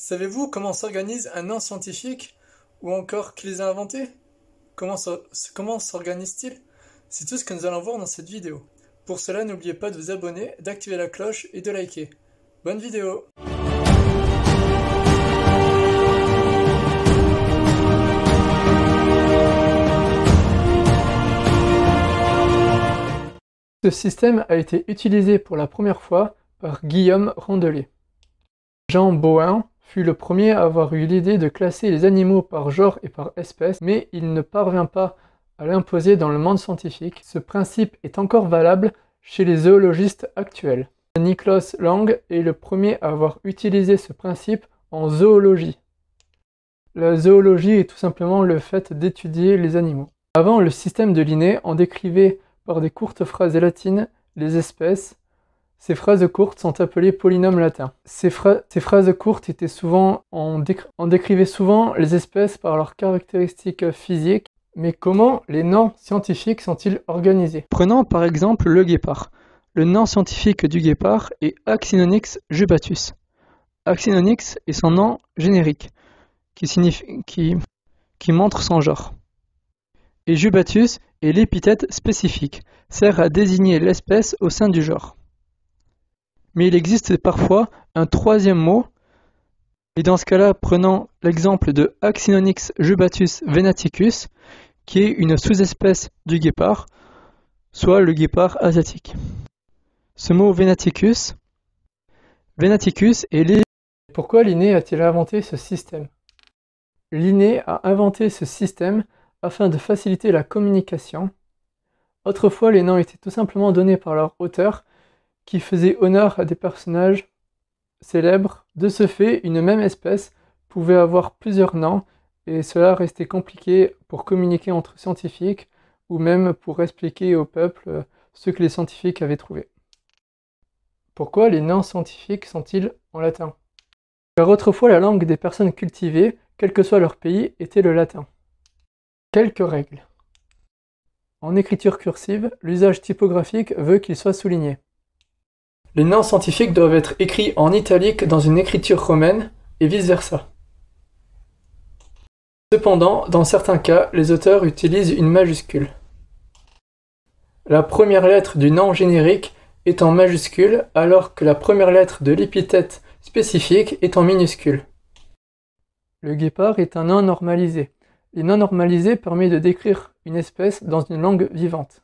Savez-vous comment s'organise un nom scientifique ou encore qui les a inventés? Comment s'organise-t-il? C'est tout ce que nous allons voir dans cette vidéo. Pour cela, n'oubliez pas de vous abonner, d'activer la cloche et de liker. Bonne vidéo! Ce système a été utilisé pour la première fois par Guillaume Rondelet. Jean Boin fut le premier à avoir eu l'idée de classer les animaux par genre et par espèce, mais il ne parvint pas à l'imposer dans le monde scientifique. Ce principe est encore valable chez les zoologistes actuels. Niklas Lang est le premier à avoir utilisé ce principe en zoologie. La zoologie est tout simplement le fait d'étudier les animaux. Avant, le système de Linné en décrivait par des courtes phrases latines les espèces. Ces phrases courtes sont appelées polynômes latins. Ces phrases courtes étaient souvent, on décrivait souvent les espèces par leurs caractéristiques physiques. Mais comment les noms scientifiques sont-ils organisés? Prenons par exemple le guépard. Le nom scientifique du guépard est Axinonyx jubatus. Axinonyx est son nom générique, qui montre son genre. Et jubatus est l'épithète spécifique, sert à désigner l'espèce au sein du genre. Mais il existe parfois un troisième mot, et dans ce cas-là, prenons l'exemple de Axinonyx jubatus venaticus, qui est une sous-espèce du guépard, soit le guépard asiatique. Ce mot venaticus est Linné. Pourquoi Linné a-t-il inventé ce système? Linné a inventé ce système afin de faciliter la communication. Autrefois, les noms étaient tout simplement donnés par leur auteur, qui faisait honneur à des personnages célèbres. De ce fait, une même espèce pouvait avoir plusieurs noms, et cela restait compliqué pour communiquer entre scientifiques, ou même pour expliquer au peuple ce que les scientifiques avaient trouvé. Pourquoi les noms scientifiques sont-ils en latin? Car autrefois, la langue des personnes cultivées, quel que soit leur pays, était le latin. Quelques règles. En écriture cursive, l'usage typographique veut qu'il soit souligné. Les noms scientifiques doivent être écrits en italique dans une écriture romaine, et vice-versa. Cependant, dans certains cas, les auteurs utilisent une majuscule. La première lettre du nom générique est en majuscule, alors que la première lettre de l'épithète spécifique est en minuscule. Le guépard est un nom normalisé. Les noms normalisés permettent de décrire une espèce dans une langue vivante.